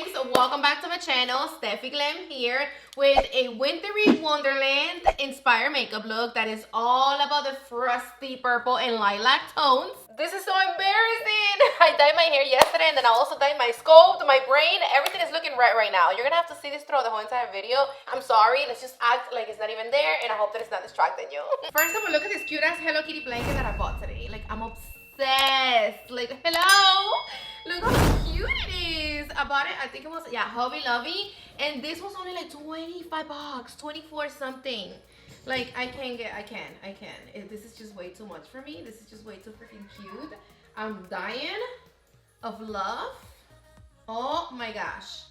babes, welcome back to my channel. Steffi Glam here with a wintry wonderland inspired makeup look that is all about the frosty purple and lilac tones. This is so embarrassing. I dyed my hair yesterday and then I also dyed my sculpt, my brain. Everything is looking right now. You're gonna have to see this throughout the whole entire video. I'm sorry, let's just act like it's not even there and I hope that it's not distracting you. First of all, look at this cute ass Hello Kitty blanket that I bought today. Like, I'm obsessed. Like, hello, look how cute it is. I bought it, I think it was, yeah, Hobby Lobby, and this was only like 25 bucks, 24 something. Like, I can't. This is just way too much for me. This is just way too freaking cute. I'm dying of love. Oh my gosh,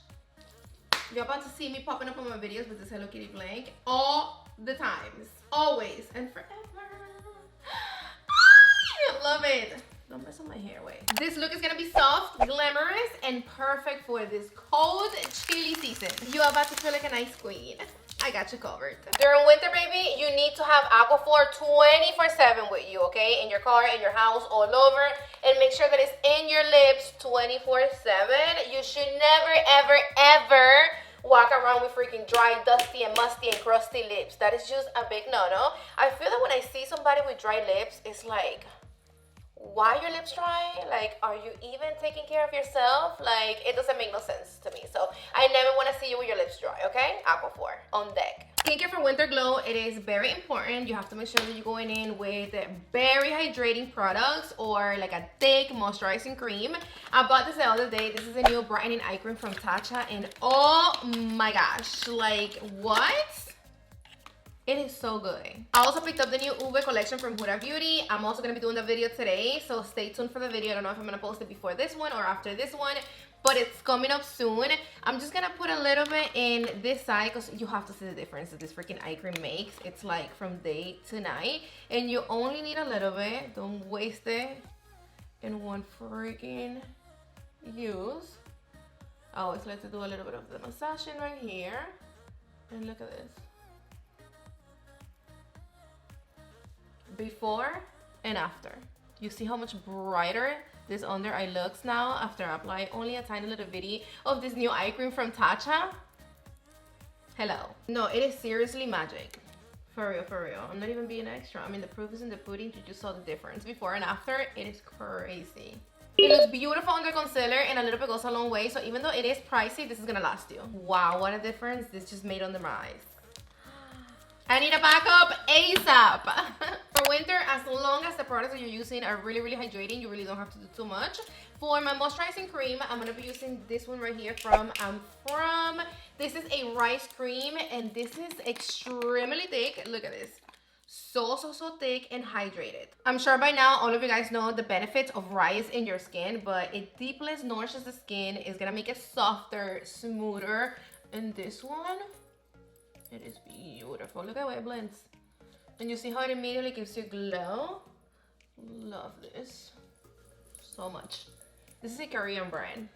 you're about to see me popping up on my videos with this Hello Kitty blank all the times, always and forever. I love it. Don't mess up my hair, wait. This look is gonna be soft, glamorous, and perfect for this cold, chilly season. You're about to feel like a nice queen. I got you covered. During winter, baby, you need to have Aquaphor 24/7 with you, okay? In your car, in your house, all over. And make sure that it's in your lips 24/7. You should never, ever, ever walk around with freaking dry, dusty, and musty, and crusty lips. That is just a big no-no. I feel that when I see somebody with dry lips, it's like, why your lips dry? Like, are you even taking care of yourself? Like, it doesn't make no sense to me. So I never want to see you with your lips dry, okay? Aquaphor on deck. Skincare for winter glow, it is very important. You have to make sure that you're going in with very hydrating products or like a thick moisturizing cream. I bought this the other day. This is a new brightening eye cream from Tatcha, and oh my gosh, like, what? It is so good. I also picked up the new Huda collection from Huda Beauty. I'm also going to be doing the video today, so stay tuned for the video. I don't know if I'm going to post it before this one or after this one, but it's coming up soon. I'm just going to put a little bit in this side because you have to see the difference that this freaking eye cream makes. It's like from day to night, and you only need a little bit. Don't waste it in one freaking use. I always like to do a little bit of the massaging right here, and look at this. Before and after. You see how much brighter this under eye looks now after I apply only a tiny little bitty of this new eye cream from Tatcha. Hello. No, it is seriously magic. For real, for real. I'm not even being extra. I mean, the proof is in the pudding. You just saw the difference. Before and after, it is crazy. It looks beautiful under concealer, and a little bit goes a long way. So even though it is pricey, this is gonna last you. Wow, what a difference this just made under my eyes. I need a backup ASAP. For winter, as long as the products that you're using are really, really hydrating, you really don't have to do too much. For my moisturizing cream, I'm going to be using this one right here from this is a rice cream, and this is extremely thick. Look at this. So thick and hydrated. I'm sure by now all of you guys know the benefits of rice in your skin, but it deeply nourishes the skin. It's going to make it softer, smoother. And this one, it is beautiful. Look at how it blends. And you see how it immediately gives you glow? Love this so much. This is a Korean brand.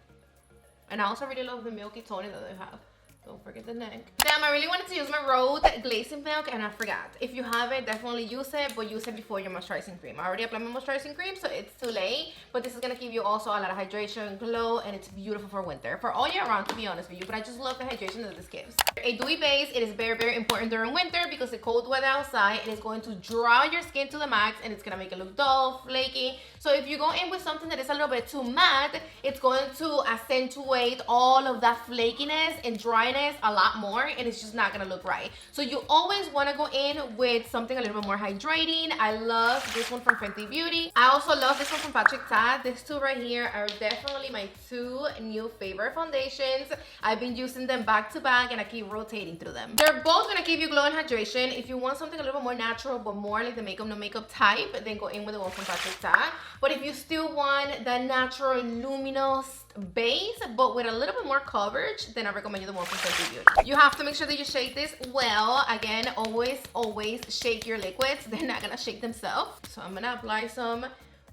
And I also really love the milky toning that they have. Don't forget the neck. Damn, I really wanted to use my Rode glazing milk and I forgot. If you have it, definitely use it, but use it before your moisturizing cream. I already applied my moisturizing cream, so it's too late. But this is gonna give you also a lot of hydration, glow, and it's beautiful for winter. For all year round, to be honest with you, but I just love the hydration that this gives. A dewy base, it is very, very important during winter because the cold weather outside, it is going to dry your skin to the max and it's gonna make it look dull, flaky. So if you go in with something that is a little bit too matte, it's going to accentuate all of that flakiness and dryness a lot more, and it's just not gonna look right. So you always want to go in with something a little bit more hydrating. I love this one from Fenty Beauty. I also love this one from Patrick Ta. These two right here are definitely my two new favorite foundations. I've been using them back to back and I keep rotating through them. They're both gonna give you glow and hydration. If you want something a little bit more natural but more like the makeup no makeup type, then go in with the one from Patrick Ta. But if you still want that natural luminous base but with a little bit more coverage, then I recommend you the one from Fenty Beauty. You have to make sure that you shake this well. Again, always shake your liquids. They're not gonna shake themselves. So I'm gonna apply some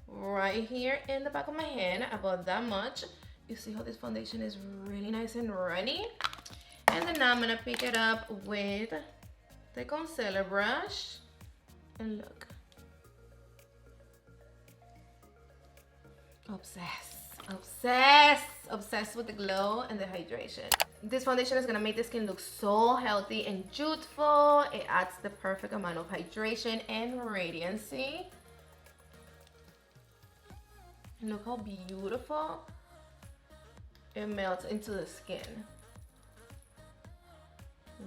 right here in the back of my hand, about that much. You see how this foundation is really nice and runny. And then now I'm gonna pick it up with the concealer brush and look. Obsessed. Obsessed with the glow and the hydration. This foundation is gonna make the skin look so healthy and youthful. It adds the perfect amount of hydration and radiancy. And look how beautiful it melts into the skin.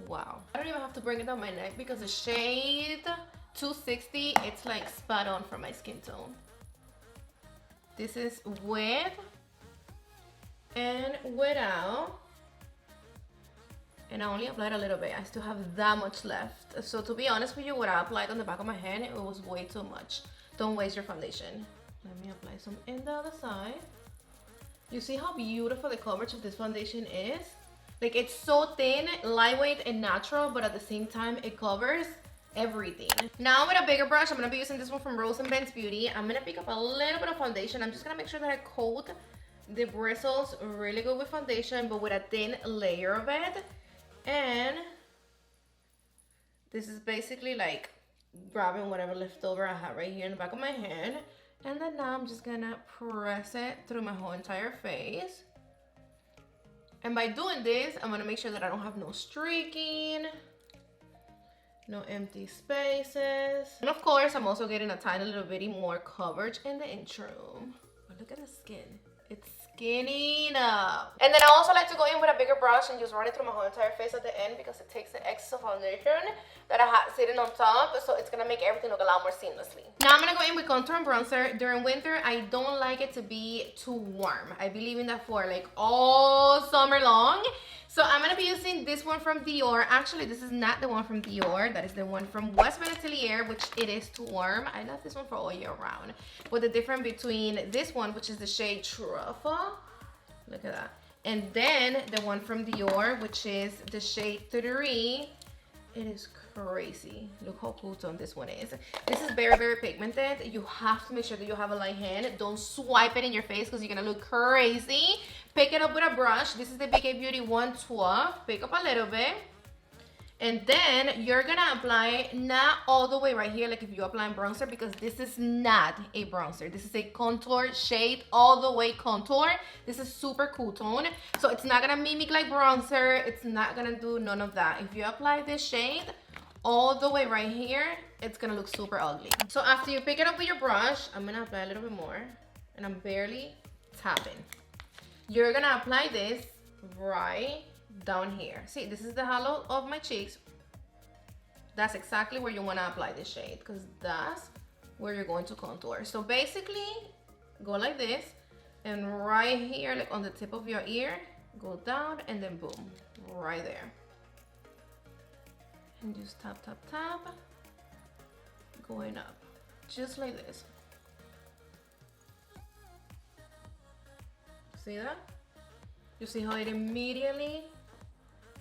Wow. I don't even have to bring it down my neck because the shade 260, it's like spot on for my skin tone. This is with and without. And I only applied a little bit. I still have that much left. So to be honest with you, what I applied on the back of my hand, it was way too much. Don't waste your foundation. Let me apply some in the other side. You see how beautiful the coverage of this foundation is? Like, it's so thin, lightweight, and natural, but at the same time, it covers everything. Now with a bigger brush, I'm gonna be using this one from Rose and Ben's Beauty. I'm gonna pick up a little bit of foundation. I'm just gonna make sure that I coat the bristles really good with foundation, but with a thin layer of it. And this is basically like grabbing whatever leftover I have right here in the back of my hand. And then now I'm just gonna press it through my whole entire face. And by doing this, I'm gonna make sure that I don't have no streaking, no empty spaces. And of course, I'm also getting a tiny little bit more coverage in the inch room. But look at the skin. It's skinning up. And then I also like to go in with a bigger brush and just run it through my whole entire face at the end because it takes the excess foundation that I had sitting on top, so it's gonna make everything look a lot more seamlessly. Now I'm gonna go in with contour and bronzer. During winter, I don't like it to be too warm. I believe in that for like all summer long. So I'm gonna be using this one from Dior. Actually, this is not the one from Dior. That is the one from West Atelier, which it is too warm. I love this one for all year round. But the difference between this one, which is the shade Truffle, look at that, and then the one from Dior, which is the shade 3, it is crazy. Look how cool tone this one is. This is very, very pigmented. You have to make sure that you have a light hand. Don't swipe it in your face because you're gonna look crazy. Pick it up with a brush. This is the BK Beauty 112. Pick up a little bit. And then you're gonna apply not all the way right here like if you apply bronzer, because this is not a bronzer. This is a contour shade, all the way contour. This is super cool tone. So it's not gonna mimic like bronzer. It's not gonna do none of that. If you apply this shade all the way right here, it's gonna look super ugly. So after you pick it up with your brush, I'm gonna apply a little bit more, and I'm barely tapping. You're gonna apply this right down here. See, this is the hollow of my cheeks. That's exactly where you want to apply this shade, because that's where you're going to contour. So basically, go like this, and right here, like on the tip of your ear, go down, and then boom, right there. And just tap, tap, tap, going up, just like this. See that? You see how it immediately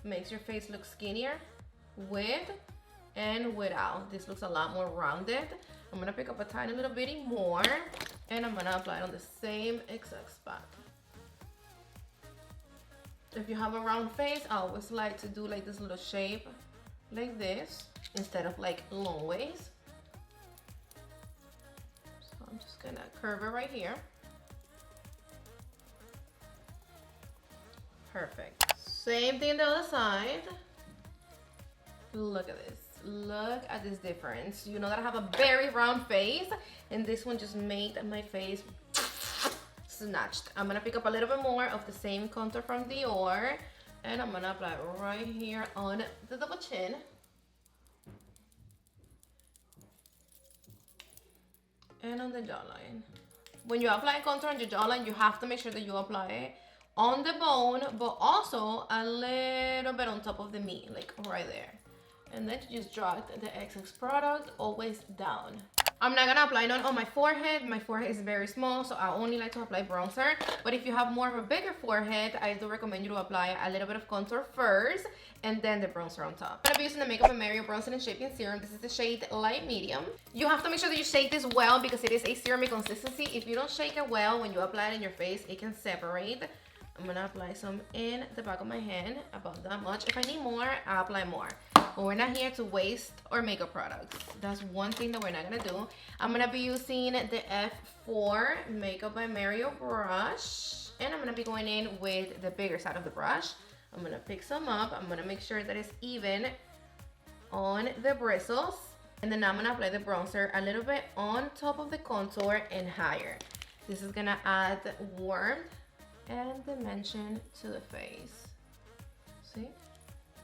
makes your face look skinnier with and without. This looks a lot more rounded. I'm gonna pick up a tiny little bit more, and I'm gonna apply it on the same exact spot. If you have a round face, I always like to do like this little shape like this instead of like long ways. So I'm just gonna curve it right here. Perfect. Same thing on the other side. Look at this. Look at this difference. You know that I have a very round face, and this one just made my face snatched. I'm gonna pick up a little bit more of the same contour from Dior, and I'm gonna apply it right here on the double chin. And on the jawline. When you apply contour on your jawline, you have to make sure that you apply it on the bone, but also a little bit on top of the meat, like right there. And then you just drag the excess product always down. I'm not gonna apply none on my forehead. My forehead is very small, so I only like to apply bronzer. But if you have more of a bigger forehead, I do recommend you to apply a little bit of contour first and then the bronzer on top. I'm gonna be using the Makeup and Mario Bronzing and Shaping Serum. This is the shade Light Medium. You have to make sure that you shake this well because it is a serum consistency. If you don't shake it well when you apply it in your face, it can separate. I'm gonna apply some in the back of my hand, about that much. If I need more, I'll apply more. But we're not here to waste our makeup products. That's one thing that we're not gonna do. I'm gonna be using the F4 Makeup by Mario brush. And I'm gonna be going in with the bigger side of the brush. I'm gonna pick some up. I'm gonna make sure that it's even on the bristles. And then I'm gonna apply the bronzer a little bit on top of the contour and higher. This is gonna add warmth and dimension to the face. See?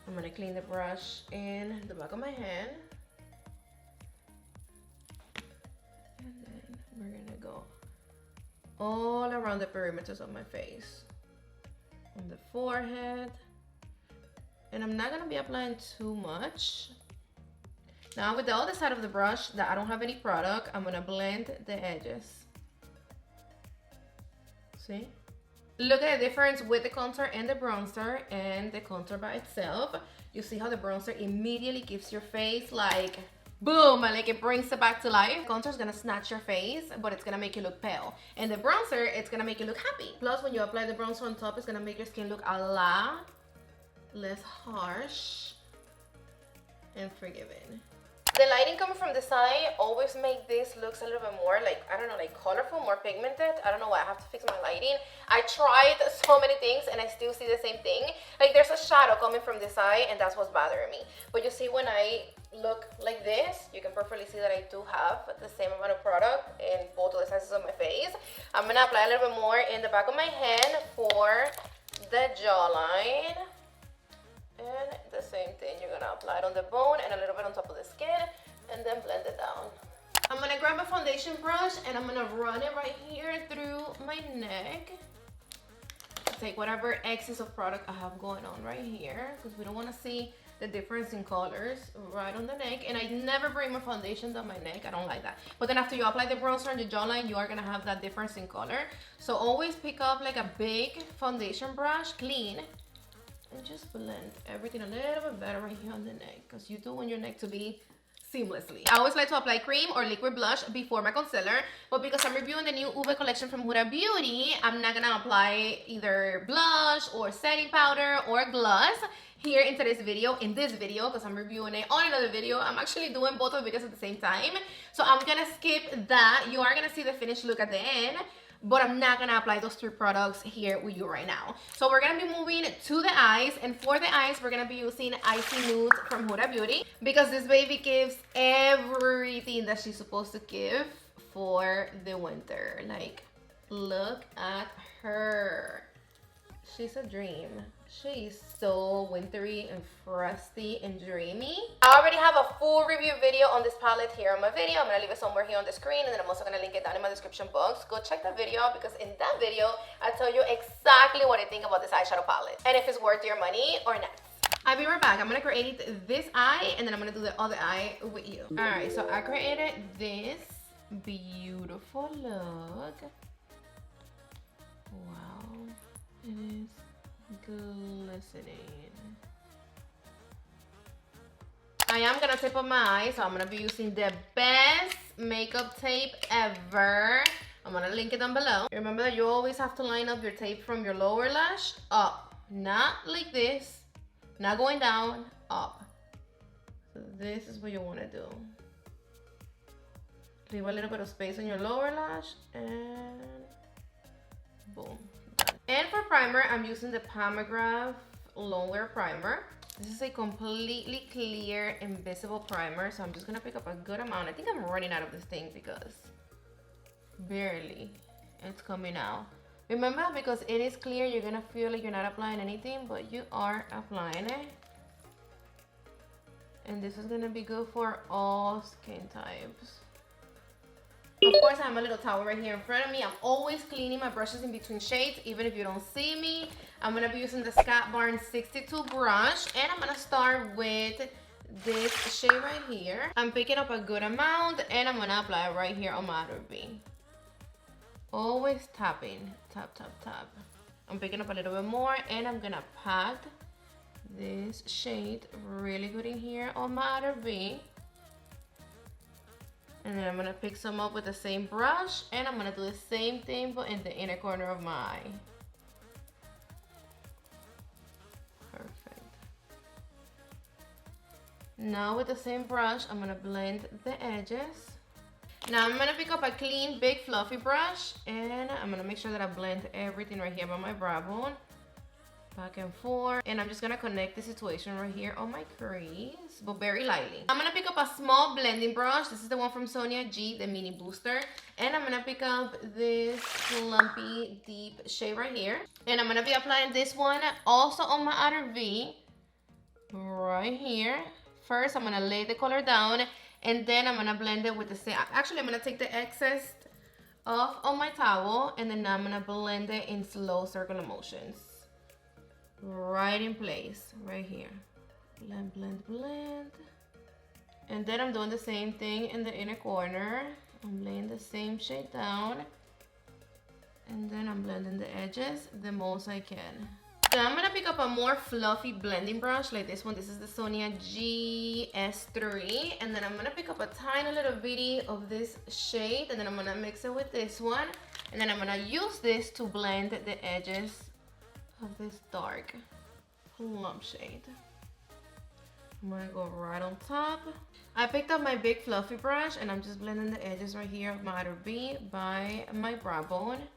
I'm gonna clean the brush in the back of my hand. And then we're gonna go all around the perimeters of my face. On the forehead. And I'm not gonna be applying too much. Now with the other side of the brush that I don't have any product, I'm gonna blend the edges. See? Look at the difference with the contour and the bronzer and the contour by itself. You see how the bronzer immediately gives your face like boom, like it brings it back to life. Contour is gonna snatch your face, but it's gonna make you look pale. And the bronzer, it's gonna make you look happy. Plus, when you apply the bronzer on top, it's gonna make your skin look a lot less harsh and forgiving. The lighting coming from the side always make this looks a little bit more like, I don't know, like colorful, more pigmented. I don't know why, I have to fix my lighting. I tried so many things and I still see the same thing. Like there's a shadow coming from the side and that's what's bothering me. But you see when I look like this, you can perfectly see that I do have the same amount of product in both of the sizes of my face. I'm gonna apply a little bit more in the back of my hand for the jawline. And the same thing, you're gonna apply it on the bone and a little bit on top of the skin and then blend it down. I'm gonna grab a foundation brush and I'm gonna run it right here through my neck. Take whatever excess of product I have going on right here because we don't wanna see the difference in colors right on the neck. And I never bring my foundation down my neck, I don't like that. But then after you apply the bronzer on your jawline, you are gonna have that difference in color. So always pick up like a big foundation brush, clean, and just blend everything a little bit better right here on the neck because you do want your neck to be seamlessly. I always like to apply cream or liquid blush before my concealer, but because I'm reviewing the new Huda collection from Huda Beauty, I'm not gonna apply either blush or setting powder or gloss here in today's video, because I'm reviewing it on another video. I'm actually doing both of the videos at the same time, so I'm gonna skip that. You are gonna see the finished look at the end, but I'm not gonna apply those three products here with you right now. So we're gonna be moving to the eyes, and for the eyes, we're gonna be using Icy Nude from Huda Beauty because this baby gives everything that she's supposed to give for the winter. Like, look at her. She's a dream. She's so wintry and frosty and dreamy. I already have a full review video on this palette here on my video. I'm gonna leave it somewhere here on the screen, and then I'm also gonna link it down in my description box. Go check that video out because in that video, I tell you exactly what I think about this eyeshadow palette and if it's worth your money or not. I'll be right back. I'm gonna create this eye and then I'm gonna do the other eye with you. All right, so I created this beautiful look. Wow, it is glistening. I am gonna tape up my eyes, so I'm gonna be using the best makeup tape ever. I'm gonna link it down below. Remember that you always have to line up your tape from your lower lash up, not like this, not going down, up. So this is what you want to do. Leave a little bit of space on your lower lash and boom. And for primer, I'm using the Pomegranate Longwear Primer. This is a completely clear, invisible primer, so I'm just gonna pick up a good amount. I think I'm running out of this thing because barely it's coming out. Remember, because it is clear, you're gonna feel like you're not applying anything, but you are applying it. And this is gonna be good for all skin types. Of course, I have a little towel right here in front of me. I'm always cleaning my brushes in between shades, even if you don't see me. I'm gonna be using the Scott Barnes 62 brush, and I'm gonna start with this shade right here. I'm picking up a good amount, and I'm gonna apply it right here on my outer V. Always tapping, tap, tap, tap. I'm picking up a little bit more, and I'm gonna pat this shade really good in here on my outer V. And then I'm gonna pick some up with the same brush, and I'm gonna do the same thing but in the inner corner of my eye. Now with the same brush, I'm gonna blend the edges. Now I'm gonna pick up a clean, big, fluffy brush, and I'm gonna make sure that I blend everything right here by my brow bone. Back and forth. And I'm just gonna connect the situation right here on my crease, but very lightly. I'm gonna pick up a small blending brush. This is the one from Sonia G, the mini booster. And I'm gonna pick up this clumpy, deep shade right here. And I'm gonna be applying this one also on my outer V, right here. First, I'm gonna lay the color down, and then I'm gonna blend it with the same. Actually, I'm gonna take the excess off on my towel, and then I'm gonna blend it in slow circular motions. Right in place, right here. Blend, blend, blend. And then I'm doing the same thing in the inner corner. I'm laying the same shade down. And then I'm blending the edges the most I can. Then I'm gonna pick up a more fluffy blending brush like this one. This is the Sonia GS3. And then I'm gonna pick up a tiny little bitty of this shade, and then I'm gonna mix it with this one. And then I'm gonna use this to blend the edges of this dark plum shade. I'm gonna go right on top. I picked up my big fluffy brush, and I'm just blending the edges right here of my outer V by my brow bone.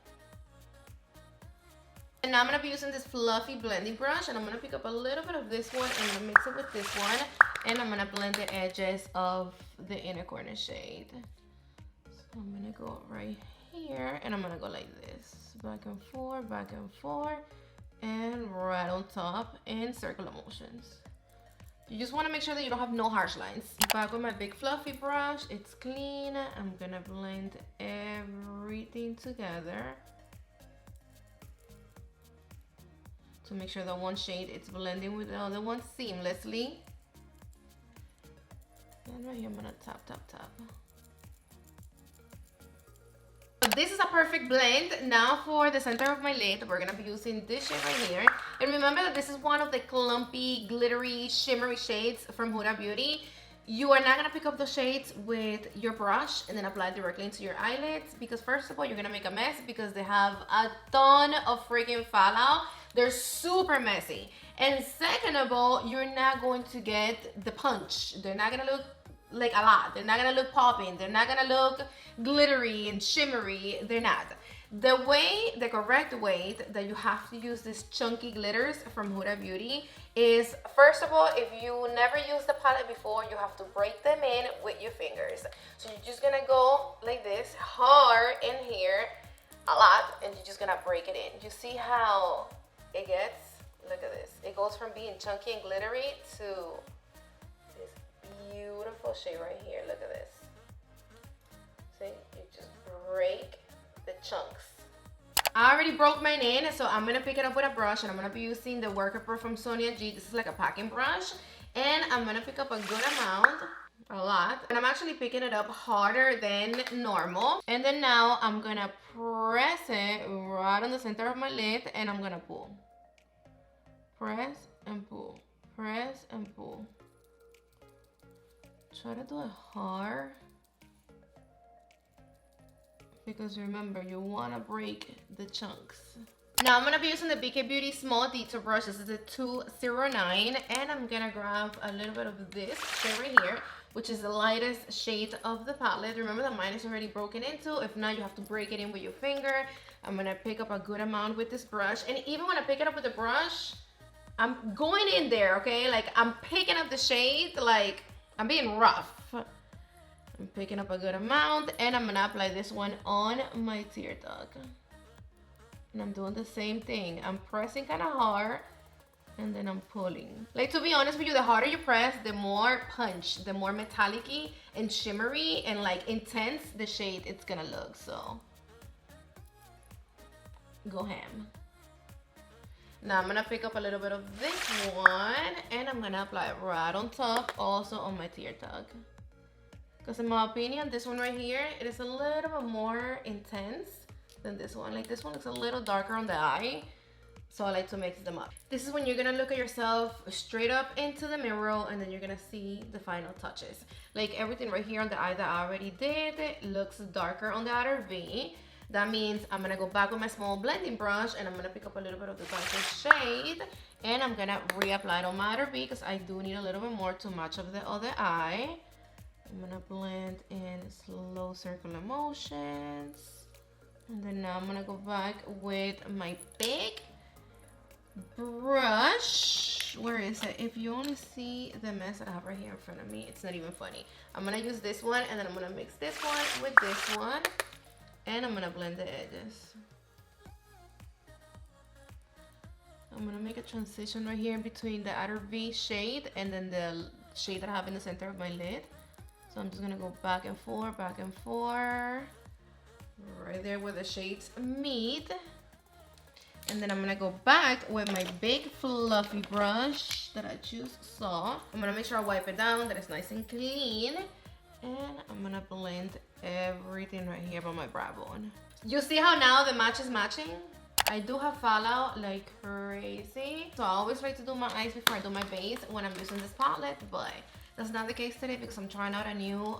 And now I'm gonna be using this fluffy blending brush, and I'm gonna pick up a little bit of this one and I'm gonna mix it with this one, and I'm gonna blend the edges of the inner corner shade. So I'm gonna go right here, and I'm gonna go like this, back and forth, and right on top in circular motions. You just want to make sure that you don't have no harsh lines. Back with my big fluffy brush, it's clean. I'm gonna blend everything together to make sure that one shade it's blending with the other one seamlessly. And right here I'm gonna tap. This is a perfect blend. Now for the center of my lid, we're gonna be using this shade right here. And remember that this is one of the clumpy, glittery, shimmery shades from Huda Beauty. You are not gonna pick up the shades with your brush and then apply directly into your eyelids, because first of all, you're gonna make a mess because they have a ton of freaking fallout. They're super messy. And second of all, you're not going to get the punch. They're not gonna look like a lot. They're not gonna look popping. They're not gonna look glittery and shimmery. They're not. The correct way that you have to use these chunky glitters from Huda Beauty is, first of all, if you never used the palette before, you have to break them in with your fingers. So you're just gonna go like this, hard in here, a lot, and you're just gonna break it in. You see how it gets? Look at this. It goes from being chunky and glittery to this beautiful shade right here. Look at this. See, you just break the chunks. I already broke mine in, so I'm gonna pick it up with a brush, and I'm gonna be using the Worker Pro from Sonia G. This is like a packing brush, and I'm gonna pick up a good amount, a lot, and I'm actually picking it up harder than normal. And then now I'm gonna press it right on the center of my lid, and I'm gonna pull. Press and pull, press and pull. Try to do it hard, because remember, you want to break the chunks. Now I'm going to be using the BK Beauty Small Detail Brush. This is the 209, and I'm going to grab a little bit of this shade right here, which is the lightest shade of the palette. Remember that mine is already broken into. If not, you have to break it in with your finger. I'm going to pick up a good amount with this brush, and even when I pick it up with the brush, I'm going in there, okay? Like, I'm picking up the shade, like, I'm being rough. I'm picking up a good amount, and I'm gonna apply this one on my tear duct. And I'm doing the same thing. I'm pressing kind of hard, and then I'm pulling. Like, to be honest with you, the harder you press, the more punch, the more metallic-y and shimmery and like intense the shade it's gonna look. So go ham. Now I'm gonna pick up a little bit of this one, and I'm gonna apply it right on top, also on my tear duct. Because in my opinion, this one right here, it is a little bit more intense than this one. Like, this one looks a little darker on the eye, so I like to mix them up. This is when you're gonna look at yourself straight up into the mirror, and then you're gonna see the final touches. Like, everything right here on the eye that I already did looks darker on the outer V. That means I'm gonna go back with my small blending brush and I'm gonna pick up a little bit of the darker shade and I'm gonna reapply it on my outer V because I do need a little bit more to match up the other eye. I'm gonna blend in slow circular motions. And then now I'm gonna go back with my big brush. Where is it? If you only see the mess that I have right here in front of me, it's not even funny. I'm gonna use this one and then I'm gonna mix this one with this one. And I'm gonna blend the edges. I'm gonna make a transition right here between the outer V shade and then the shade that I have in the center of my lid. So I'm just gonna go back and forth, right there where the shades meet. And then I'm gonna go back with my big fluffy brush that I just saw. I'm gonna make sure I wipe it down, that it's nice and clean. And I'm gonna blend everything right here on my brow bone. You see how now the match is matching? I do have fallout like crazy. So I always like to do my eyes before I do my base when I'm using this palette, but that's not the case today because I'm trying out a new,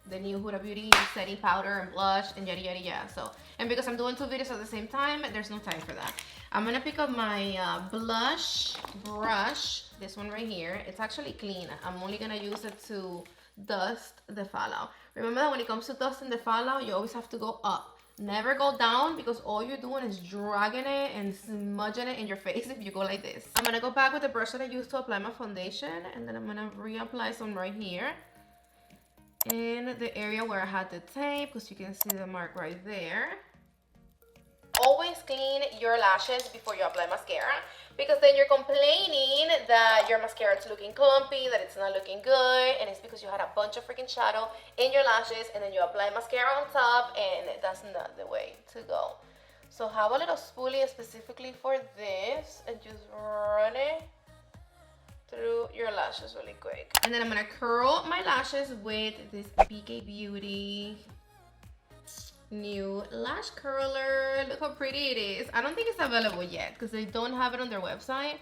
the new Huda Beauty setting powder and blush and yada yada yada. So, and because I'm doing 2 videos at the same time, there's no time for that. I'm gonna pick up my blush brush, this one right here. It's actually clean. I'm only gonna use it to dust the fallout. Remember that when it comes to dusting the fallout, you always have to go up. Never go down because all you're doing is dragging it and smudging it in your face if you go like this. I'm gonna go back with the brush that I used to apply my foundation and then I'm gonna reapply some right here in the area where I had the tape because you can see the mark right there. Always clean your lashes before you apply mascara because then you're complaining that your mascara is looking clumpy, that it's not looking good, and it's because you had a bunch of freaking shadow in your lashes and then you apply mascara on top and that's not the way to go. So have a little spoolie specifically for this and just run it through your lashes really quick. And then I'm gonna curl my lashes with this BK Beauty new lash curler. Look how pretty it is. I don't think it's available yet because they don't have it on their website,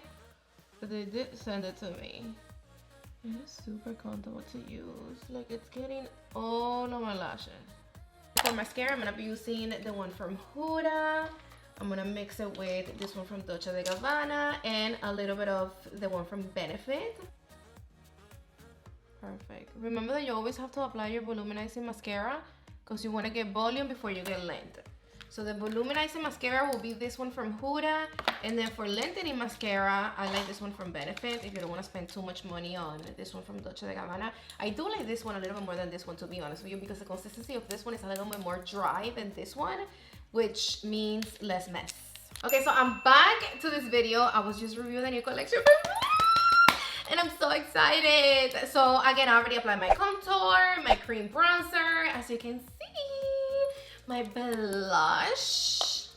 but they did send it to me. It is super comfortable to use. Like it's getting all of my lashes. For mascara, I'm gonna be using the one from Huda. I'm gonna mix it with this one from Dolce & Gabbana and a little bit of the one from Benefit. Perfect. Remember that you always have to apply your volumizing mascara because you want to get volume before you get length. So the volumizing mascara will be this one from Huda, and then for lengthening mascara, I like this one from Benefit if you don't want to spend too much money on this one from Dolce & Gabbana. I do like this one a little bit more than this one, to be honest with you, because the consistency of this one is a little bit more dry than this one, which means less mess. Okay, so I'm back to this video. I was just reviewing the new collection and I'm so excited. So again, I already applied my contour, my cream bronzer, as you can see, my blush.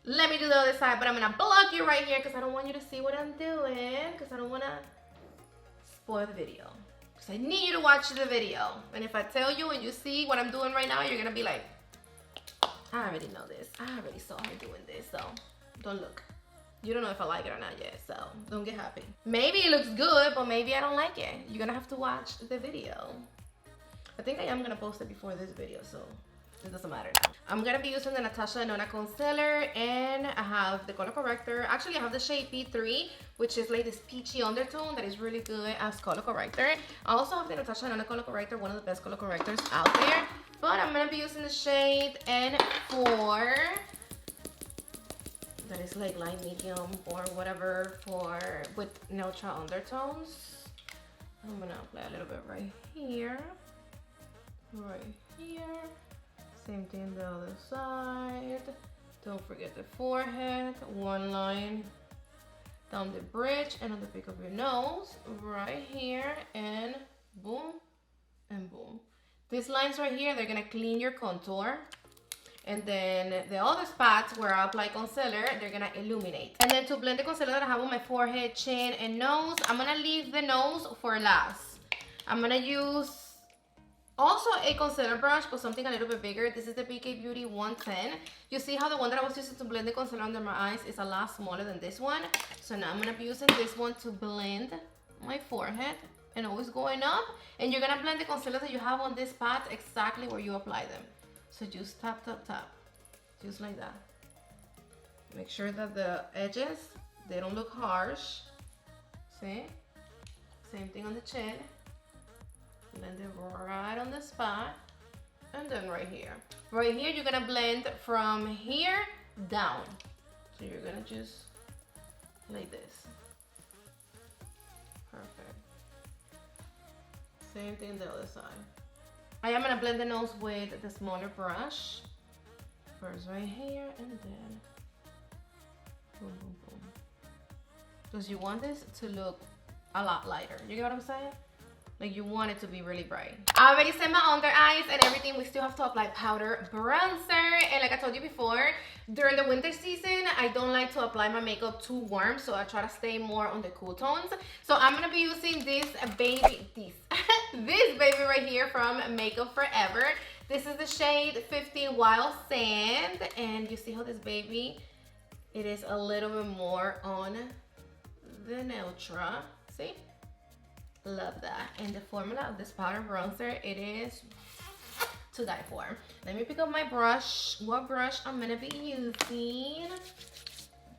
Let me do the other side, but I'm gonna block you right here because I don't want you to see what I'm doing, because I don't want to spoil the video. Because I need you to watch the video. And if I tell you and you see what I'm doing right now, you're gonna be like, I already know this. I already saw her doing this, so don't look. You don't know if I like it or not yet, so don't get happy. Maybe it looks good, but maybe I don't like it. You're gonna have to watch the video. I think I am gonna post it before this video, so it doesn't matter now. I'm gonna be using the Natasha Denona concealer, and I have the color corrector. Actually, I have the shade P3, which is like this peachy undertone that is really good as color corrector. I also have the Natasha Denona color corrector, one of the best color correctors out there. But I'm gonna be using the shade N4. That is like light medium or whatever with neutral undertones. I'm gonna apply a little bit right here. Same thing the other side. Don't forget the forehead. One line down the bridge and on the peak of your nose. Right here, and boom and boom. These lines right here, they're gonna clean your contour. And then the other spots where I apply concealer, they're gonna illuminate. And then to blend the concealer that I have on my forehead, chin, and nose, I'm gonna leave the nose for last. I'm gonna use also a concealer brush, but something a little bit bigger. This is the BK Beauty 110. You see how the one that I was using to blend the concealer under my eyes is a lot smaller than this one. So now I'm gonna be using this one to blend my forehead and always going up. And you're gonna blend the concealer that you have on this spot exactly where you apply them. So just tap, tap, tap. just like that. Make sure that the edges, they don't look harsh. See? Same thing on the chin. Blend it right on the spot. And then right here. Right here, you're gonna blend from here down. So you're gonna just like this. Perfect. Same thing the other side. I am gonna blend the nose with the smaller brush. First right here and then boom, boom, boom. Because you want this to look a lot lighter. You get what I'm saying? Like you want it to be really bright. I already set my under eyes and everything. We still have to apply powder bronzer. And like I told you before, during the winter season, I don't like to apply my makeup too warm. So I try to stay more on the cool tones. So I'm gonna be using this baby, this baby right here from Makeup Forever. This is the shade 15 Wild Sand. And you see how this baby, it is a little bit more on the neutral. See? Love that. And the formula of this powder bronzer, it is to die for. Let me pick up my brush. What brush I'm gonna be using?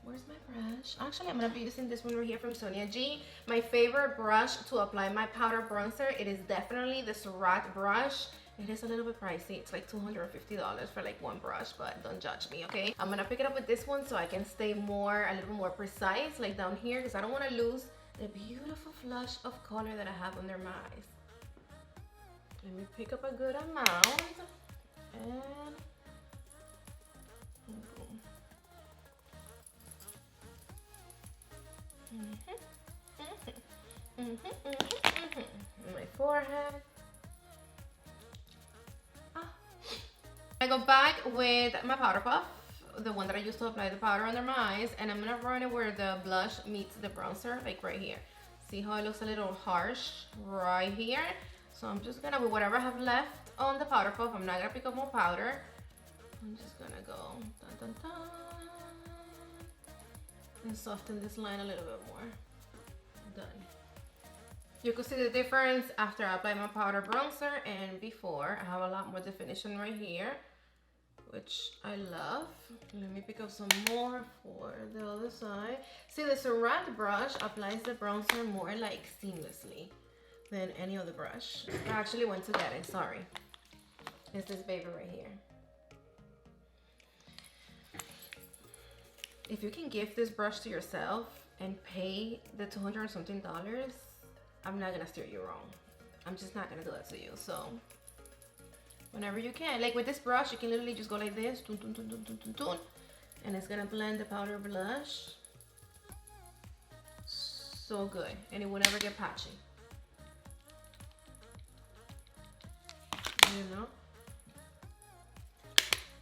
Where's my brush? Actually, I'm gonna be using this one right here from Sonia G. My favorite brush to apply my powder bronzer, it is definitely this rat brush. It is a little bit pricey. It's like $250 for like one brush, but don't judge me, okay? I'm gonna pick it up with this one so I can stay a little more precise, like down here, because I don't want to lose the beautiful flush of color that I have under my eyes. Let me pick up a good amount and boom. My forehead. I go back with my powder puff, the one that I used to apply the powder under my eyes, and I'm gonna run it where the blush meets the bronzer, like right here. See how it looks a little harsh right here? So I'm just gonna, with whatever I have left on the powder puff, I'm not gonna pick up more powder. I'm just gonna go dun, dun, dun, and soften this line a little bit more. Done. You can see the difference after I apply my powder bronzer and before. I have a lot more definition right here, which I love. Let me pick up some more for the other side. See, the Sarat brush applies the bronzer more like seamlessly than any other brush. I actually went to get it, sorry. It's this baby right here. If you can gift this brush to yourself and pay the $200 something, I'm not gonna steer you wrong. I'm just not gonna do that to you. So whenever you can, like with this brush, you can literally just go like this, dun, dun, dun, dun, dun, dun, dun, and it's gonna blend the powder blush so good, and it will never get patchy. You know.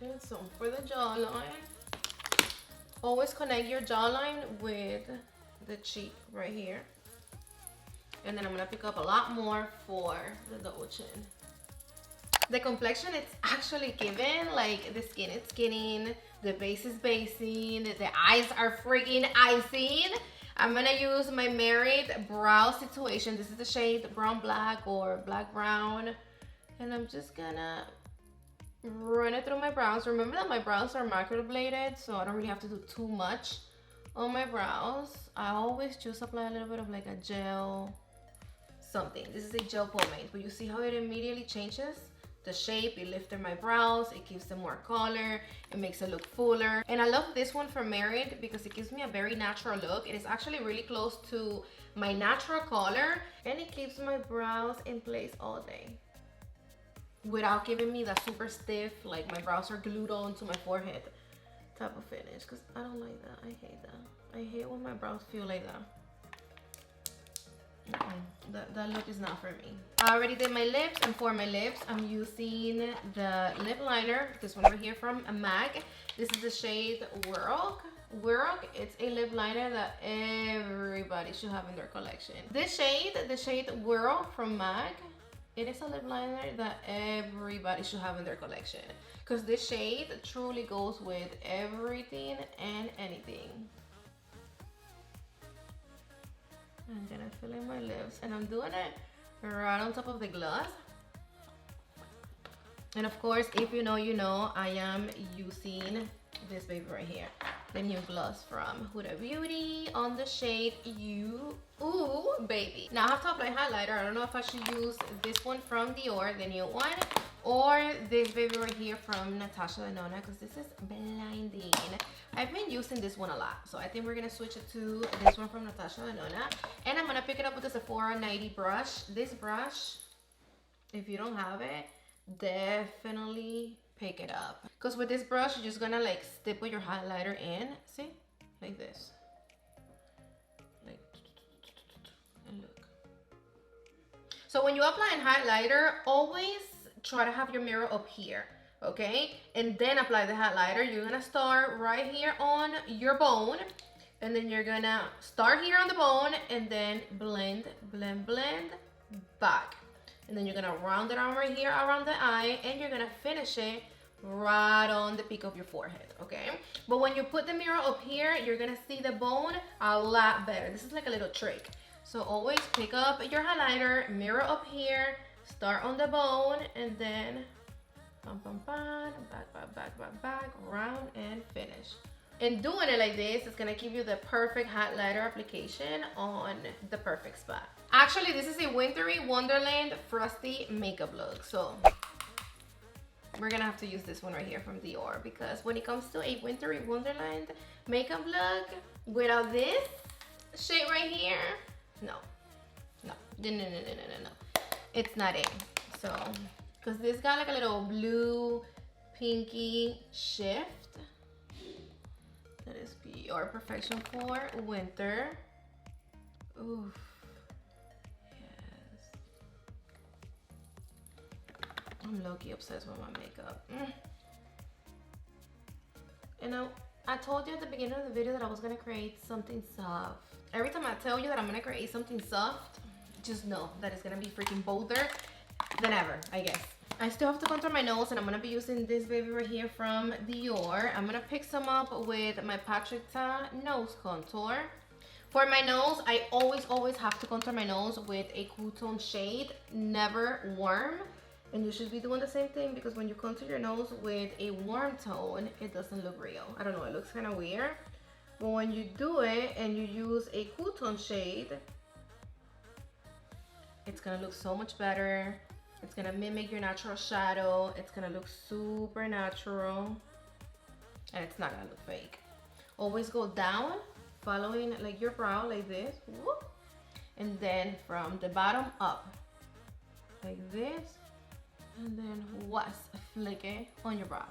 And so for the jawline, always connect your jawline with the cheek right here. And then I'm gonna pick up a lot more for the double chin. The complexion, it's actually given, like the skin is skinning, the base is basing, the eyes are freaking icing. I'm gonna use my Married Brow Situation. This is the shade Brown Black or Black Brown. And I'm just gonna run it through my brows. Remember that my brows are microbladed, so I don't really have to do too much on my brows. I always just apply a little bit of like a gel something. This is a gel pomade, but you see how it immediately changes the shape. It lifted my brows, it gives them more color, it makes it look fuller. And I love this one from Married because it gives me a very natural look. It is actually really close to my natural color, and it keeps my brows in place all day without giving me that super stiff, like my brows are glued onto my forehead type of finish, because I don't like that. I hate that. I hate when my brows feel like that. That look is not for me. I already did my lips, and for my lips I'm using the lip liner, this one right here from MAC. This is the shade Work. It's a lip liner that everybody should have in their collection. This shade, the shade Work from MAC, it is a lip liner that everybody should have in their collection, because this shade truly goes with everything and anything. I'm gonna fill in my lips, and I'm doing it right on top of the gloss. And of course, if you know, you know, I am using this baby right here, the new gloss from Huda Beauty on the shade You Ooh Baby. Now I have to apply highlighter. I don't know if I should use this one from Dior, the new one, or this baby right here from Natasha Denona, because this is blinding. I've been using this one a lot, so I think we're gonna switch it to this one from Natasha Denona, and I'm gonna pick it up with the Sephora 90 brush. This brush, if you don't have it, definitely pick it up, because with this brush you're just gonna like stipple your highlighter in, see, like this, like, and look. So when you apply a highlighter, always try to have your mirror up here, okay, and then apply the highlighter. You're gonna start right here on your bone, and then you're gonna start here on the bone and then blend, blend, blend back. And then you're gonna round it out right here around the eye, and you're gonna finish it right on the peak of your forehead, okay? But when you put the mirror up here, you're gonna see the bone a lot better. This is like a little trick. So always pick up your highlighter, mirror up here, start on the bone, and then bam, bam, bam, back, back, back, back, back, round and finish. And doing it like this is gonna give you the perfect highlighter application on the perfect spot. Actually, this is a wintry wonderland frosty makeup look. So we're gonna have to use this one right here from Dior, because when it comes to a wintry wonderland makeup look, without this shade right here, no, no, no, no, no, no, no, no. It's not it. So, because this got like a little blue, pinky shift. That is pure perfection for winter. Oof. Yes. I'm low-key obsessed with my makeup. You know, I told you at the beginning of the video that I was gonna create something soft. Every time I tell you that I'm gonna create something soft, just know that it's gonna be freaking bolder than ever, I guess. I still have to contour my nose, and I'm gonna be using this baby right here from Dior. I'm gonna pick some up with my Patrick Ta nose contour. For my nose, I always have to contour my nose with a cool tone shade, never warm. And you should be doing the same thing, because when you contour your nose with a warm tone, it doesn't look real. I don't know, it looks kind of weird. But when you do it and you use a cool tone shade, it's gonna look so much better. It's gonna mimic your natural shadow. It's gonna look super natural, and it's not gonna look fake. Always go down, following like your brow like this, whoop, and then from the bottom up, like this, and then was flick it on your brow.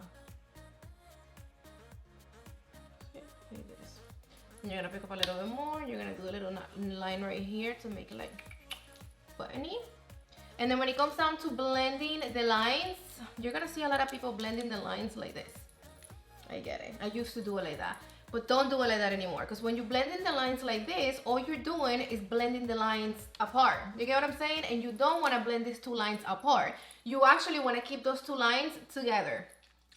Like this. And you're gonna pick up a little bit more. You're gonna do a little line right here to make it like buttony. And then when it comes down to blending the lines, you're gonna see a lot of people blending the lines like this. I get it. I used to do it like that. But don't do it like that anymore, because when you blend in the lines like this, all you're doing is blending the lines apart. You get what I'm saying? And you don't want to blend these two lines apart. You actually want to keep those two lines together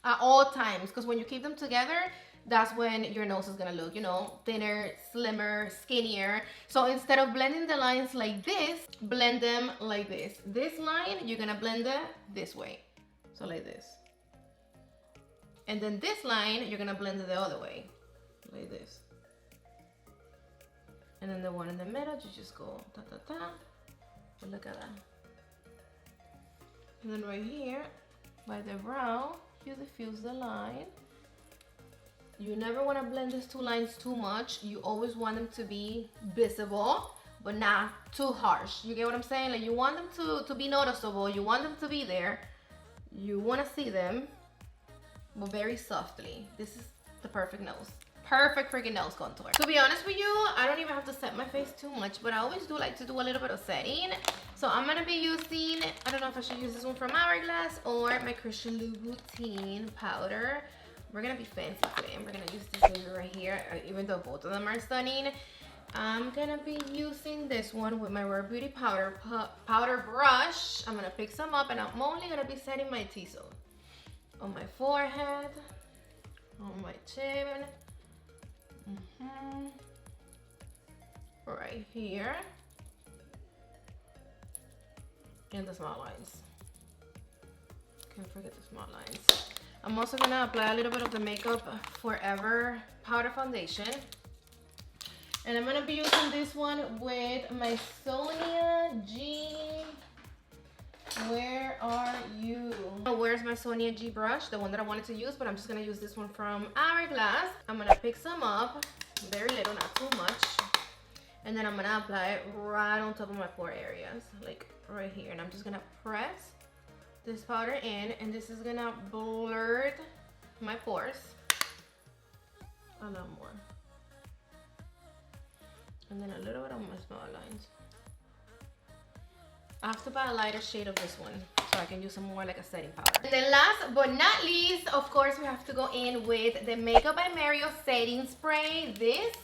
at all times, because when you keep them together, that's when your nose is gonna look, you know, thinner, slimmer, skinnier. So instead of blending the lines like this, blend them like this. This line, you're gonna blend it this way. So like this. And then this line, you're gonna blend it the other way. Like this. And then the one in the middle, you just go ta ta ta. And look at that. And then right here, by the brow, you diffuse the line. You never want to blend these two lines too much. You always want them to be visible, but not too harsh. You get what I'm saying? Like, you want them to be noticeable. You want them to be there. You want to see them, but very softly. This is the perfect nose. Perfect freaking nose contour. To be honest with you, I don't even have to set my face too much, but I always do like to do a little bit of setting. So I'm gonna be using, I don't know if I should use this one from Hourglass or my Christian Louboutin powder. We're gonna be fancy today, and we're gonna use this baby right here, even though both of them are stunning. I'm gonna be using this one with my Rare Beauty powder brush. I'm gonna pick some up, and I'm only gonna be setting my T-zone on my forehead, on my chin, right here, and the small lines. Can't forget the small lines. I'm also gonna apply a little bit of the Makeup Forever powder foundation. And I'm gonna be using this one with my Sonia G. Where are you? Where's my Sonia G brush? The one that I wanted to use, but I'm just gonna use this one from Hourglass. I'm gonna pick some up, very little, not too much. And then I'm gonna apply it right on top of my pore areas, like right here. And I'm just gonna press this powder in, and this is gonna blur my pores a lot more. And then a little bit on my small lines. I have to buy a lighter shade of this one so I can use some more like a setting powder. And then last but not least, of course, we have to go in with the Makeup by Mario setting spray. This,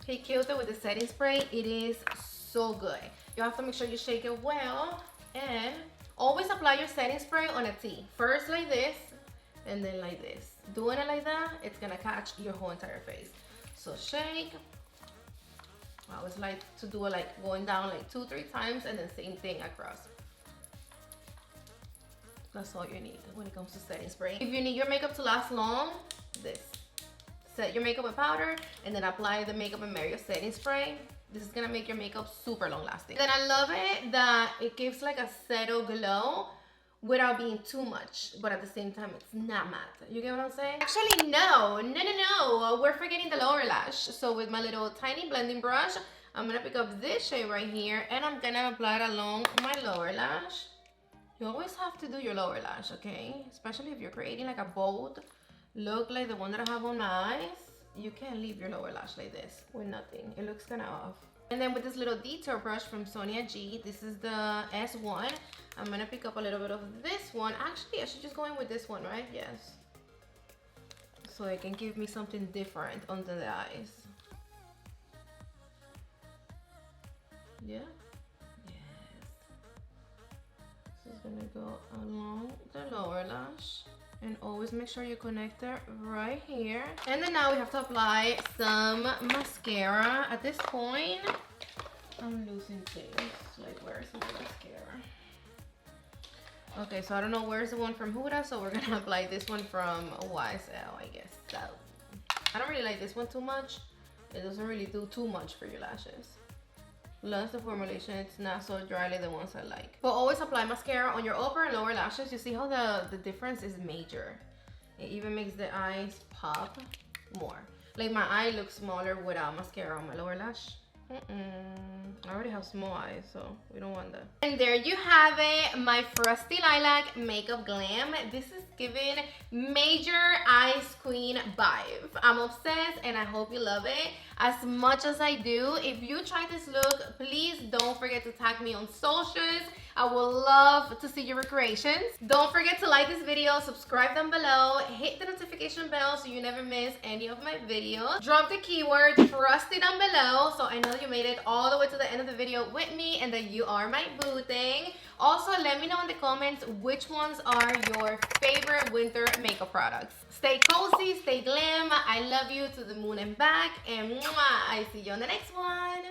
he killed it with the setting spray. It is so good. You have to make sure you shake it well, and always apply your setting spray on a T. First like this, and then like this. Doing it like that, it's gonna catch your whole entire face. So shake. I always like to do it like going down like 2-3 times, and then same thing across. That's all you need when it comes to setting spray. If you need your makeup to last long, this. Set your makeup with powder, and then apply the Makeup by Mario setting spray. This is gonna make your makeup super long lasting. Then I love it that it gives like a settled glow without being too much, but at the same time it's not matte. You get what I'm saying? Actually, no. We're forgetting the lower lash. So with my little tiny blending brush, I'm gonna pick up this shade right here, and I'm gonna apply it along my lower lash. You always have to do your lower lash, okay? Especially if you're creating like a bold look like the one that I have on my eyes. You can't leave your lower lash like this with nothing. It looks kind of off. And then with this little detail brush from Sonia G, this is the S1. I'm gonna pick up a little bit of this one. Actually, I should just go in with this one, right? Yes. So it can give me something different under the eyes. Yeah? Yes. This is gonna go along the lower lash. And always make sure you connect it right here. And then now we have to apply some mascara. At this point, I'm losing things. Like, where's my mascara? Okay, so I don't know where's the one from Huda, so we're gonna apply this one from YSL, I guess. So, I don't really like this one too much. It doesn't really do too much for your lashes. Plus the formulation, it's not so dry like the ones I like. But always apply mascara on your upper and lower lashes. You see how the difference is major. It even makes the eyes pop more. Like my eye looks smaller without mascara on my lower lash. I already have small eyes, so we don't want that. And there you have it, my Frosty Lilac Makeup Glam. This is giving major ice queen vibe. I'm obsessed, and I hope you love it as much as I do. If you try this look, please don't forget to tag me on socials. I would love to see your recreations. Don't forget to like this video, subscribe down below, hit the notification bell so you never miss any of my videos. Drop the keyword Frosty down below so I know that you made it all the way to the end of the video with me and that you are my boo thing. Also, let me know in the comments which ones are your favorite winter makeup products. Stay cozy, stay glam. I love you to the moon and back, and mwah, I see you on the next one.